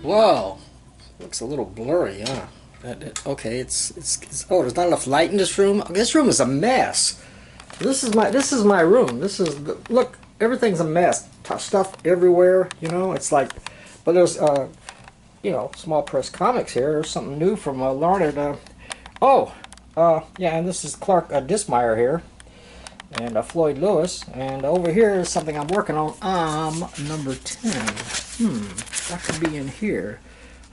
Whoa, looks a little blurry, huh? Okay, oh, there's not enough light in this room. This room is a mess. This is my room. Look, everything's a mess. Stuff everywhere, you know. It's like, but there's you know, small press comics here. There's something new from Learned. Yeah, and this is Clark Dismeyer here, and Floyd Lewis, and over here is something I'm working on. Number 10. That could be in here.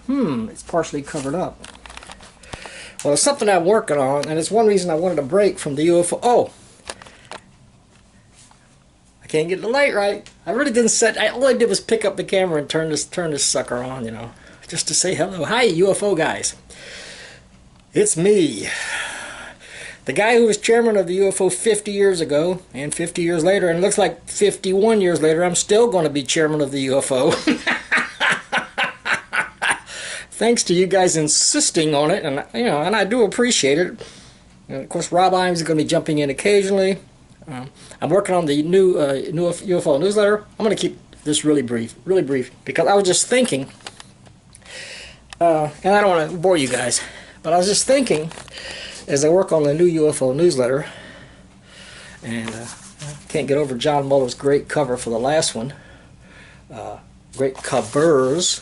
It's partially covered up. Well, it's something I'm working on, and it's one reason I wanted a break from the UFO. Oh, I can't get the light right. I really didn't set. All I did was pick up the camera and turn this sucker on, you know, just to say hello. Hi, UFO guys. It's me, the guy who was chairman of the UFO 50 years ago, and 50 years later, and it looks like 51 years later, I'm still going to be chairman of the UFO. Thanks to you guys insisting on it, and you know, and I do appreciate it. And of course, Rob Imes is going to be jumping in occasionally. I'm working on the new UFO newsletter. I'm going to keep this really brief, because I was just thinking, and I don't want to bore you guys, but I was just thinking as I work on the new UFO newsletter, and I can't get over John Muller's great cover for the last one. Great covers.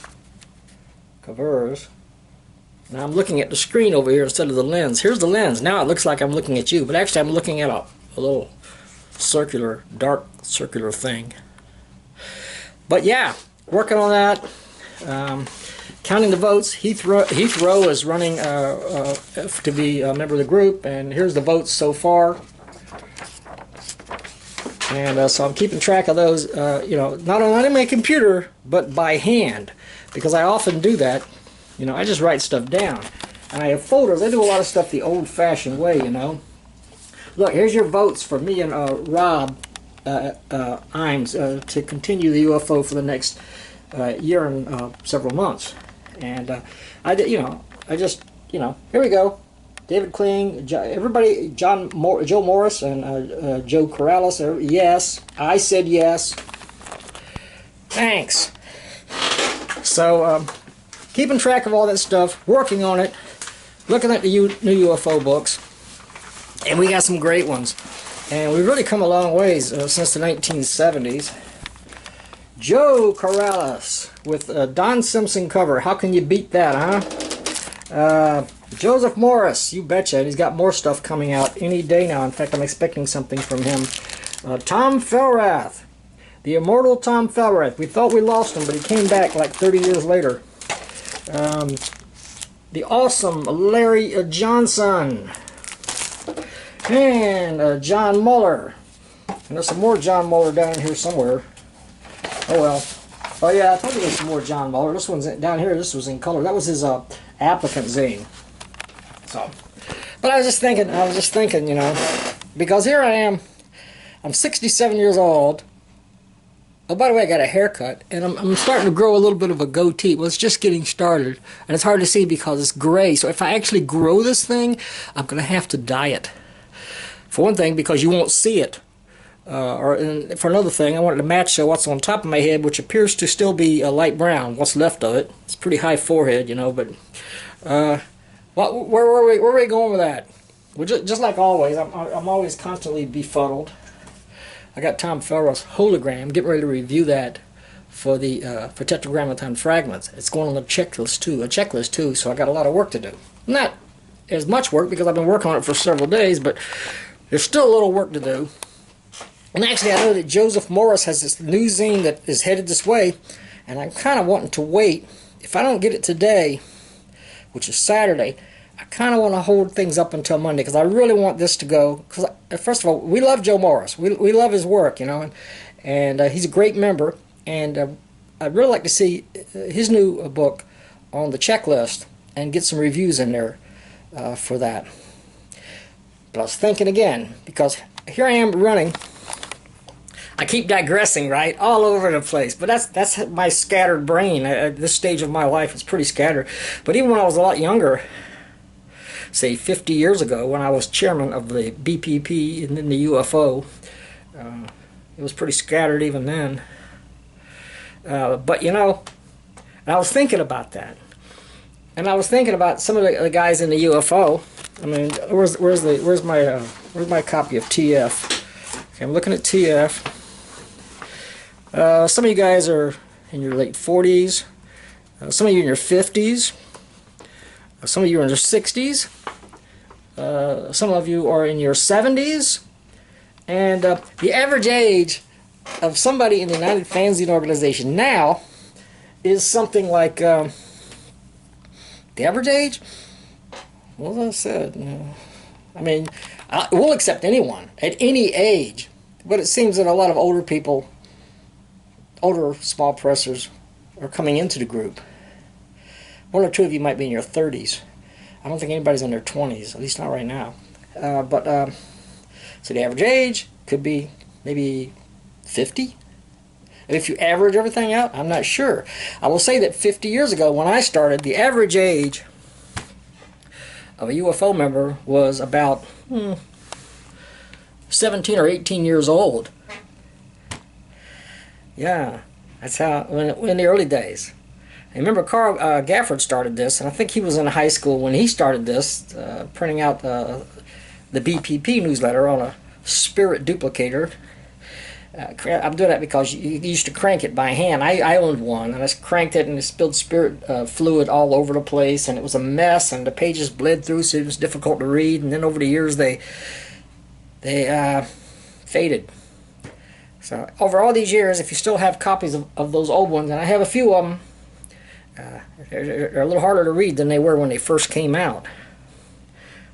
Now I'm looking at the screen over here instead of the lens. Here's the lens. Now it looks like I'm looking at you, but actually I'm looking at a little circular, dark circular thing. But yeah, working on that. Counting the votes. Heathrow is running to be a member of the group, and here's the votes so far. And so I'm keeping track of those, you know, not on my computer, but by hand, because I often do that. You know, I just write stuff down, and I have folders. I do a lot of stuff the old-fashioned way, you know. Look, here's your votes for me and Rob Imes to continue the UFO for the next year and several months. And here we go. David Kling, everybody, Joe Morris, and Joe Corrales. Yes, I said yes. Thanks. So, keeping track of all that stuff, working on it, looking at the new UFO books, and we got some great ones. And we've really come a long ways since the 1970s. Joe Corrales with a Don Simpson cover. How can you beat that, huh? Joseph Morris, you betcha. He's got more stuff coming out any day now. In fact, I'm expecting something from him. Tom Felrath, the immortal Tom Felrath. We thought we lost him, but he came back like 30 years later. The awesome Larry Johnson. And John Muller. And there's some more John Muller down here somewhere. Oh well. Oh yeah, I told you there's some more John Muller. This one's down here. This was in color. That was his applicant zine. So, but I was just thinking, you know, because here I am. I'm 67 years old. Oh, by the way, I got a haircut, and I'm starting to grow a little bit of a goatee. Well, it's just getting started, and it's hard to see because it's gray. So if I actually grow this thing, I'm going to have to dye it. For one thing, because you won't see it. And for another thing, I wanted to match what's on top of my head, which appears to still be light brown, what's left of it. It's pretty high forehead, you know, but where were we going with that? Well, just like always, I'm always constantly befuddled. I got Tom Felrath's hologram, getting ready to review that for the for Tetragrammaton Fragments. It's going on the checklist too, so I got a lot of work to do. Not as much work because I've been working on it for several days, but there's still a little work to do. And actually, I know that Joseph Morris has this new zine that is headed this way, and I'm kind of wanting to wait. If I don't get it today, which is Saturday, I kind of want to hold things up until Monday because I really want this to go. Because first of all, we love Joe Morris. We love his work, you know, and he's a great member. And I'd really like to see his new book on the checklist and get some reviews in there for that. But I was thinking again, because here I am running. I keep digressing, right, all over the place. But that's my scattered brain. At this stage of my life, it's pretty scattered. But even when I was a lot younger, say 50 years ago, when I was chairman of the BPP and then the UFO, it was pretty scattered even then. But you know, And I was thinking about that. And I was thinking about some of the guys in the UFO. I mean, where's my copy of TF? Okay, I'm looking at TF. Some of you guys are in your late 40s. Some of you in your 50s. Some of you are in your 60s. Some of you are in your 70s. And the average age of somebody in the United Fanzine Organization now is something like the average age. Well, as I said, I mean, we'll accept anyone at any age, but it seems that a lot of older people, older small pressers, are coming into the group. One or two of you might be in your 30s. I don't think anybody's in their 20s, at least not right now. So the average age could be maybe 50. And if you average everything out, I'm not sure. I will say that 50 years ago when I started, the average age of a UFO member was about 17 or 18 years old. Yeah, that's how, in the early days. I remember Carl Gafford started this, and I think he was in high school when he started this, printing out the BPP newsletter on a spirit duplicator. I'm doing that because you used to crank it by hand. I owned one, and I cranked it, and it spilled spirit fluid all over the place, and it was a mess, and the pages bled through, so it was difficult to read. And then over the years, they faded. So over all these years, if you still have copies of those old ones, and I have a few of them, they're a little harder to read than they were when they first came out.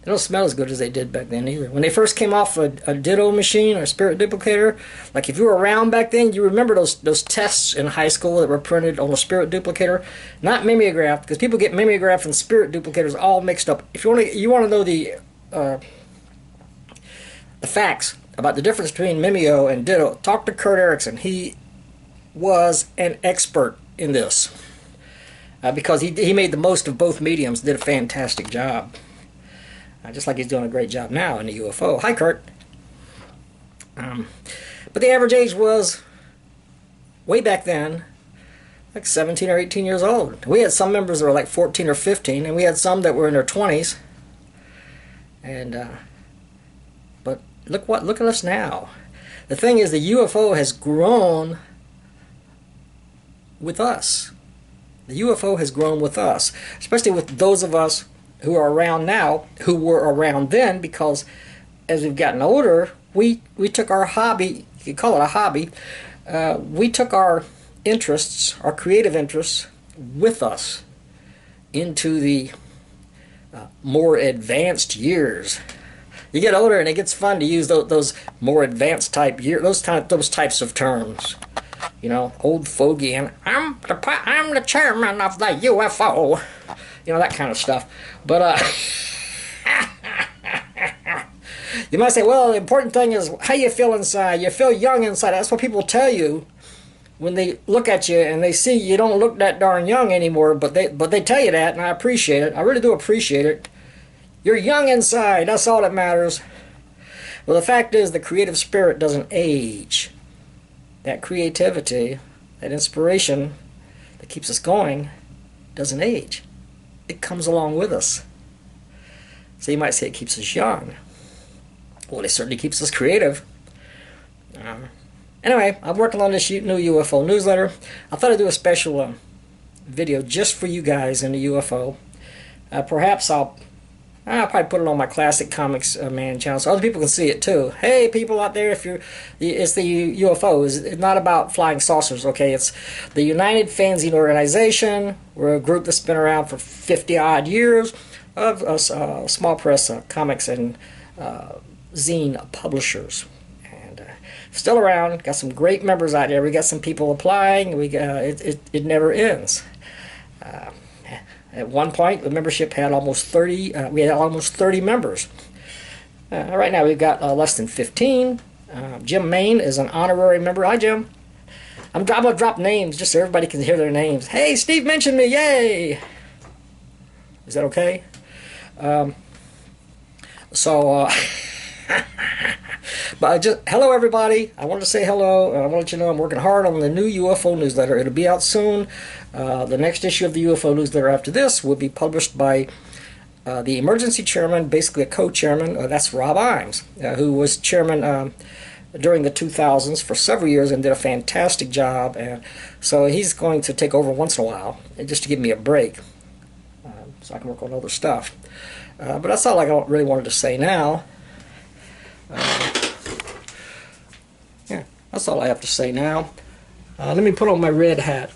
They don't smell as good as they did back then either. When they first came off a ditto machine or a spirit duplicator, like if you were around back then, you remember those tests in high school that were printed on a spirit duplicator, not mimeographed, because people get mimeographed and spirit duplicators all mixed up. If you want to know the facts about the difference between mimeo and ditto, talk to Kurt Erickson. He was an expert in this because he made the most of both mediums, did a fantastic job. Just like he's doing a great job now in the UFO. Hi, Kurt. But the average age was, way back then, like 17 or 18 years old. We had some members that were like 14 or 15, and we had some that were in their 20s. And but look at us now. The thing is, the UFO has grown with us. The UFO has grown with us, especially with those of us who are around now, who were around then, because as we've gotten older, we took our hobby, you could call it a hobby, we took our interests, our creative interests, with us into the more advanced years. You get older and it gets fun to use those more advanced type those types of terms. You know, old fogey and I'm the chairman of the UFO. You know, that kind of stuff. But you might say, well, the important thing is how you feel inside. You feel young inside. That's what people tell you when they look at you and they see you don't look that darn young anymore. But they tell you that, and I appreciate it. I really do appreciate it. You're young inside. That's all that matters. Well, the fact is the creative spirit doesn't age. That creativity, that inspiration that keeps us going doesn't age. It comes along with us. So you might say it keeps us young. Well, it certainly keeps us creative. Anyway, I'm working on this new UFO newsletter. I thought I'd do a special video just for you guys in the UFO. Perhaps I'll probably put it on my ClassicComicsMan channel so other people can see it too. Hey, people out there, it's the UFOs. It's not about flying saucers, okay? It's the United Fanzine Organization. We're a group that's been around for 50-odd years of small press comics and zine publishers. And still around. Got some great members out there. We got some people applying. It never ends. At one point, the membership had almost 30. We had almost 30 members. Right now, we've got less than 15. Jim Main is an honorary member. Hi, Jim. I'm gonna drop names just so everybody can hear their names. Hey, Steve mentioned me. Yay! Is that okay? But hello everybody. I wanted to say hello, and I want to let you know I'm working hard on the new UFO newsletter. It'll be out soon. The next issue of the UFO newsletter after this will be published by the emergency chairman, basically a co-chairman. That's Rob Imes, who was chairman during the 2000s for several years and did a fantastic job. And so he's going to take over once in a while, just to give me a break, so I can work on other stuff. But that's all I really wanted to say now. Yeah, that's all I have to say now. Let me put on my red hat.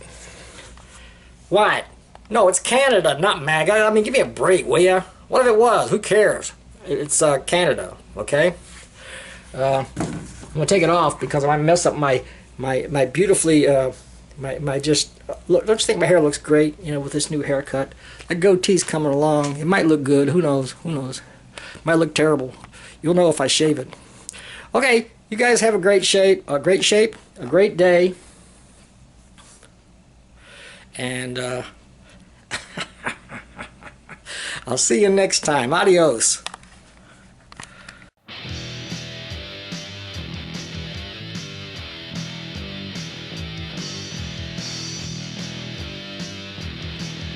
What? No, it's Canada, not MAGA. I mean, give me a break, will ya? What if it was? Who cares? It's Canada, okay? I'm gonna take it off because I mess up my beautifully my just look. Don't you think my hair looks great? You know, with this new haircut. The goatee's coming along. It might look good. Who knows? Who knows? Might look terrible. You'll know if I shave it. Okay, you guys have a great day, and I'll see you next time. Adios.